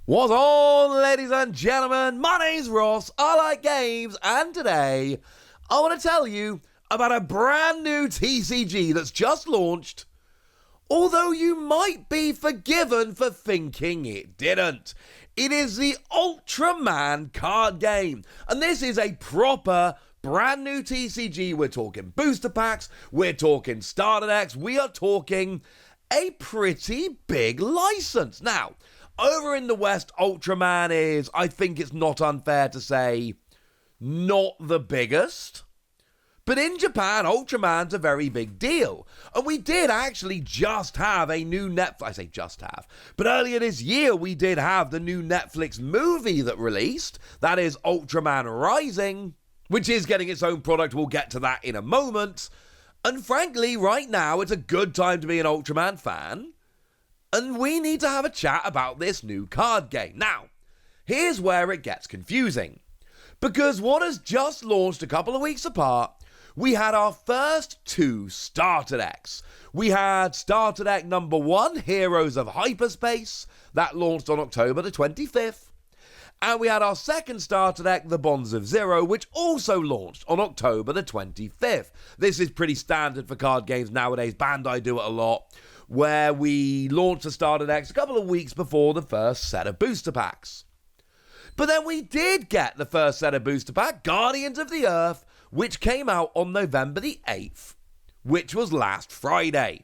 What's on, ladies and gentlemen? My name's Ross, I like games, and today I want to tell you about a brand new TCG that's just launched, although you might be forgiven for thinking it didn't. It is the Ultraman Card Game, and this is a proper brand new TCG. We're talking booster packs, we're talking starter decks, we are talking a pretty big license. Now, over in the West, Ultraman is, I think it's not unfair to say, not the biggest. But in Japan, Ultraman's a very big deal. And we did actually just have a new Netflix, I say just have, but earlier this year we did have the new Netflix movie that released. That is Ultraman Rising, which is getting its own product. We'll get to that in a moment. And frankly, right now, it's a good time to be an Ultraman fan. And we need to have a chat about this new card game. Now, here's where it gets confusing. Because what has just launched a couple of weeks apart, we had our first two starter decks. We had starter deck number 1, Heroes of Hyperspace, that launched on October the 25th. And we had our second starter deck, the Bonds of Zero, which also launched on October the 25th. This is pretty standard for card games nowadays. Bandai do it a lot, where we launch the starter decks a couple of weeks before the first set of booster packs. But then we did get the first set of booster pack, Guardians of the Earth, which came out on November the 8th, which was last Friday.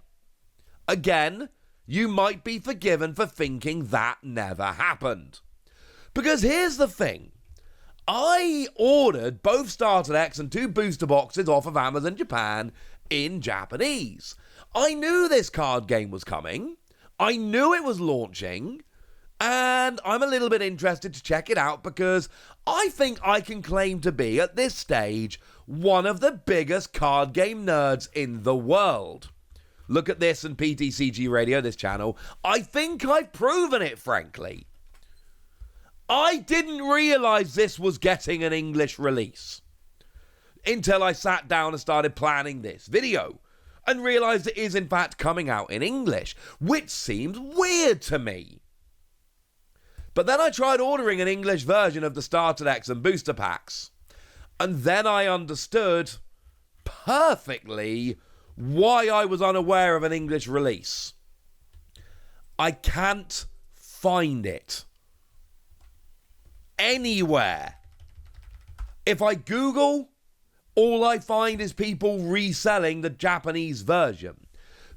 Again, you might be forgiven for thinking that never happened. Because here's the thing. I ordered both starter decks and 2 booster boxes off of Amazon Japan in Japanese. I knew this card game was coming. I knew it was launching. And I'm a little bit interested to check it out because I think I can claim to be, at this stage, one of the biggest card game nerds in the world. Look at this and PTCG Radio, this channel. I think I've proven it, frankly. I didn't realise this was getting an English release until I sat down and started planning this video and realised it is in fact coming out in English, which seemed weird to me. But then I tried ordering an English version of the starter decks and booster packs, and then I understood perfectly why I was unaware of an English release. I can't find it anywhere. If I Google, all I find is people reselling the Japanese version.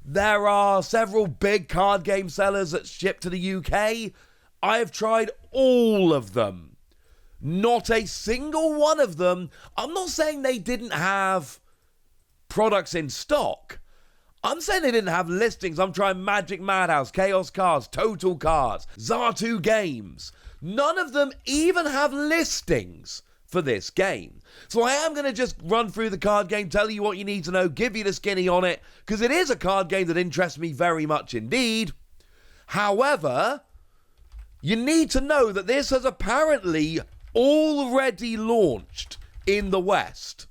There are several big card game sellers that ship to the UK. I have tried all of them. Not a single one of them. I'm not saying they didn't have products in stock. I'm saying they didn't have listings. I'm trying Magic Madhouse, Chaos Cards, Total Cards, Zartu Games. None of them even have listings for this game. So I am going to just run through the card game, tell you what you need to know, give you the skinny on it, because it is a card game that interests me very much indeed. However, you need to know that this has apparently already launched in the West.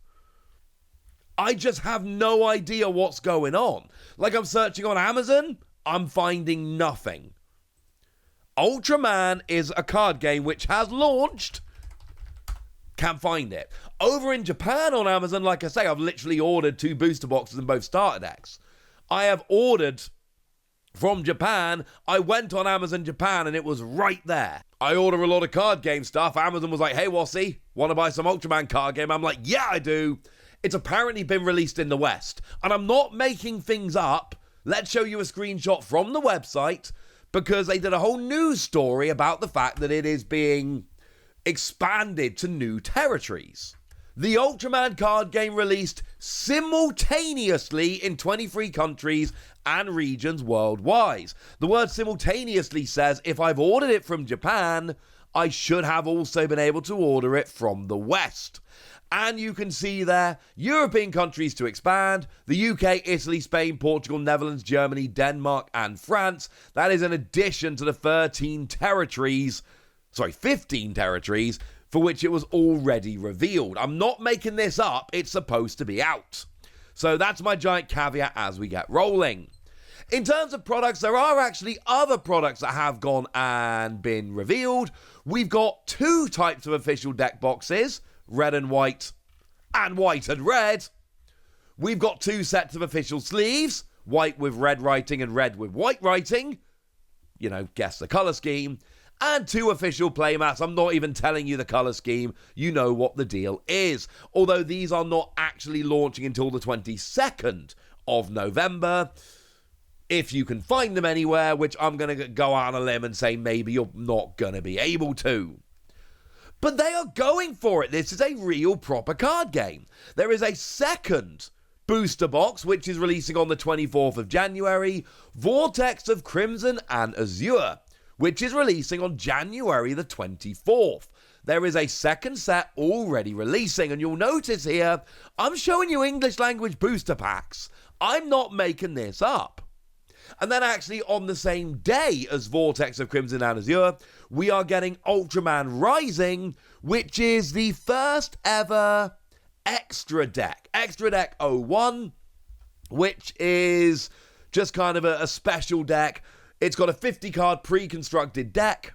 I just have no idea what's going on. Like, I'm searching on Amazon, I'm finding nothing. Ultraman is a card game which has launched. Can't find it. Over in Japan on Amazon, like I say, I've literally ordered 2 booster boxes and both starter decks. I have ordered from Japan. I went on Amazon Japan and it was right there. I order a lot of card game stuff. Amazon was like, hey, Wassy, want to buy some Ultraman card game? I'm like, yeah, I do. It's apparently been released in the West. And I'm not making things up. Let's show you a screenshot from the website, because they did a whole news story about the fact that it is being expanded to new territories. The Ultraman card game released simultaneously in 23 countries and regions worldwide. The word simultaneously says if I've ordered it from Japan, I should have also been able to order it from the West. And you can see there, European countries to expand, the UK, Italy, Spain, Portugal, Netherlands, Germany, Denmark, and France. That is in addition to the 15 territories for which it was already revealed. I'm not making this up, it's supposed to be out. So that's my giant caveat as we get rolling. In terms of products, there are actually other products that have gone and been revealed. We've got 2 types of official deck boxes, red and white and red. We've got 2 sets of official sleeves, white with red writing and red with white writing. You know, guess the color scheme. And 2 official playmats. I'm not even telling you the color scheme. You know what the deal is. Although these are not actually launching until the 22nd of November. If you can find them anywhere, which I'm going to go out on a limb and say maybe you're not going to be able to. But they are going for it. This is a real proper card game. There is a second booster box, which is releasing on the 24th of January, Vortex of Crimson and Azure, which is releasing on January the 24th. There is a second set already releasing, and you'll notice here, I'm showing you English language booster packs. I'm not making this up. And then actually on the same day as Vortex of Crimson and Azure, we are getting Ultraman Rising, which is the first ever Extra Deck 01, which is just kind of a special deck. It's got a 50 card pre-constructed deck,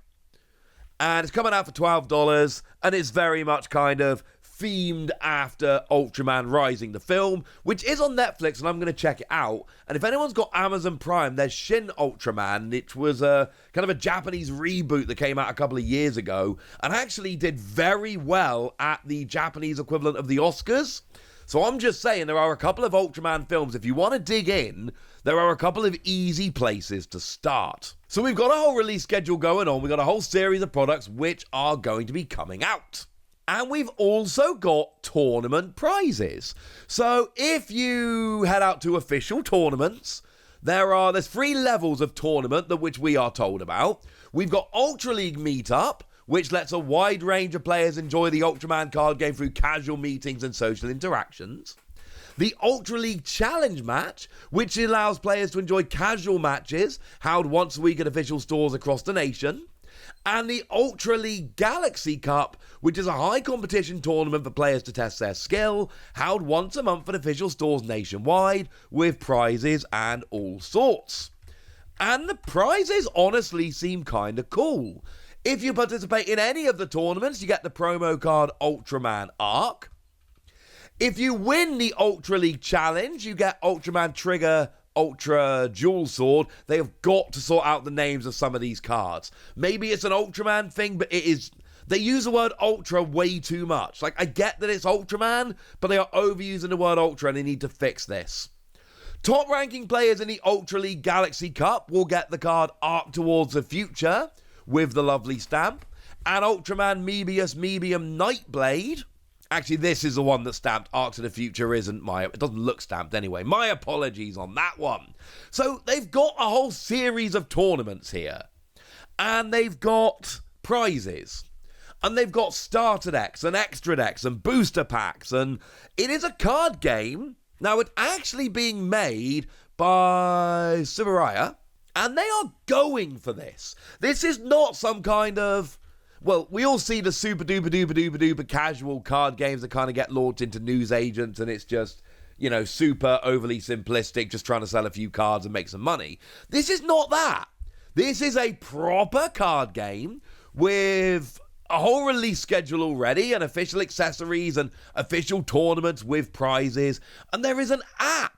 and it's coming out for $12, and it's very much kind of themed after Ultraman Rising, the film, which is on Netflix, and I'm going to check it out. And if anyone's got Amazon Prime, there's Shin Ultraman, which was a kind of a Japanese reboot that came out a couple of years ago, and actually did very well at the Japanese equivalent of the Oscars. So I'm just saying, there are a couple of Ultraman films. If you want to dig in, there are a couple of easy places to start. So we've got a whole release schedule going on. We've got a whole series of products which are going to be coming out. And we've also got tournament prizes. So if you head out to official tournaments, there's 3 levels of tournament that which we are told about. We've got Ultra League Meetup, which lets a wide range of players enjoy the Ultraman card game through casual meetings and social interactions. The Ultra League Challenge Match, which allows players to enjoy casual matches held once a week at official stores across the nation. And the Ultra League Galaxy Cup, which is a high competition tournament for players to test their skill, held once a month at official stores nationwide, with prizes and all sorts. And the prizes honestly seem kinda cool. If you participate in any of the tournaments, you get the promo card Ultraman Arc. If you win the Ultra League Challenge, you get Ultraman Trigger Ultra Dual Sword. They have got to sort out the names of some of these cards. Maybe it's an Ultraman thing, but it is... They use the word Ultra way too much. Like, I get that it's Ultraman, but they are overusing the word Ultra, and they need to fix this. Top ranking players in the Ultra League Galaxy Cup will get the card Arc Towards the Future, with the lovely stamp, and Ultraman Mebium Nightblade. Actually, this is the one that's stamped. Arc to the Future isn't it doesn't look stamped anyway. My apologies on that one. So they've got a whole series of tournaments here. And they've got prizes. And they've got starter decks and extra decks and booster packs. And it is a card game. Now, it's actually being made by Subaraya. And they are going for this. This is not some kind of... Well, we all see the super duper casual card games that kind of get launched into news agents, and it's just, you know, super overly simplistic, just trying to sell a few cards and make some money. This is not that. This is a proper card game with a whole release schedule already, and official accessories and official tournaments with prizes, and there is an app.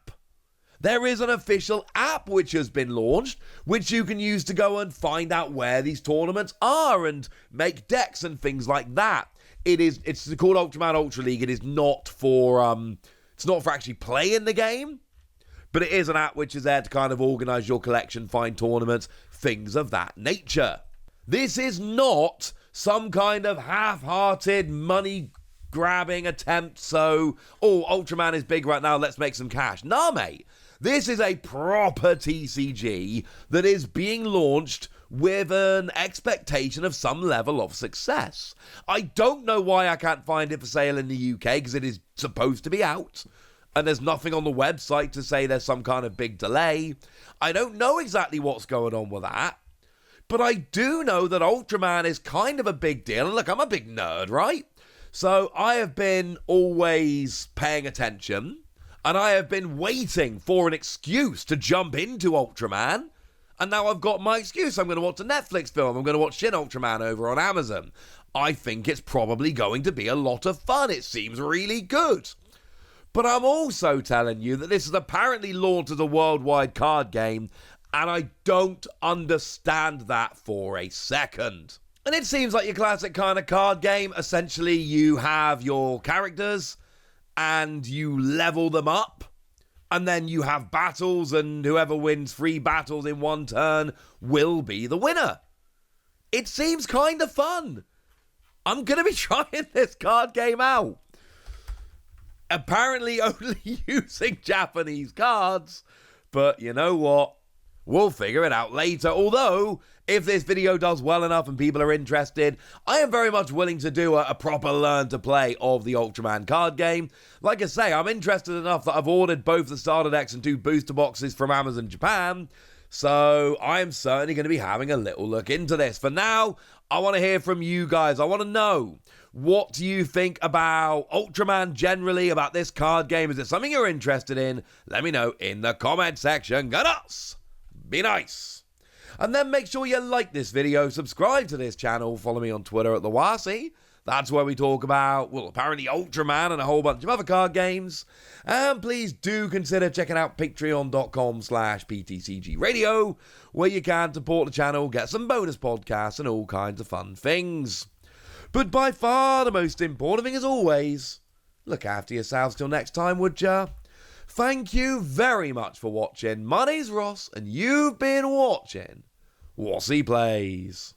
There is an official app which has been launched, which you can use to go and find out where these tournaments are and make decks and things like that. It's called Ultraman Ultra League. It is not for actually playing the game, but it is an app which is there to kind of organize your collection, find tournaments, things of that nature. This is not some kind of half-hearted money grabbing attempt. So, Ultraman is big right now, let's make some cash. Nah, mate. This is a proper TCG that is being launched with an expectation of some level of success. I don't know why I can't find it for sale in the UK, because it is supposed to be out, and there's nothing on the website to say there's some kind of big delay. I don't know exactly what's going on with that, but I do know that Ultraman is kind of a big deal, and look, I'm a big nerd, right? So I have been always paying attention. And I have been waiting for an excuse to jump into Ultraman. And now I've got my excuse. I'm going to watch a Netflix film. I'm going to watch Shin Ultraman over on Amazon. I think it's probably going to be a lot of fun. It seems really good. But I'm also telling you that this is apparently launched as a worldwide card game, and I don't understand that for a second. And it seems like your classic kind of card game. Essentially, you have your characters, and you level them up, and then you have battles, and whoever wins 3 battles in one turn will be the winner. It seems kind of fun. I'm going to be trying this card game out. Apparently only using Japanese cards, but you know what? We'll figure it out later. Although, if this video does well enough and people are interested, I am very much willing to do a proper learn to play of the Ultraman card game. Like I say, I'm interested enough that I've ordered both the starter decks and 2 booster boxes from Amazon Japan. So I'm certainly going to be having a little look into this. For now, I want to hear from you guys. I want to know, what do you think about Ultraman generally, about this card game? Is it something you're interested in? Let me know in the comment section. Go nuts! Be nice! And then make sure you like this video, subscribe to this channel, follow me on Twitter at TheWasi. That's where we talk about, well, apparently Ultraman and a whole bunch of other card games. And please do consider checking out patreon.com/PTCGradio, where you can support the channel, get some bonus podcasts and all kinds of fun things. But by far the most important thing, as always, look after yourselves till next time, would ya? Thank you very much for watching. My name's Ross, and you've been watching Wasi Plays.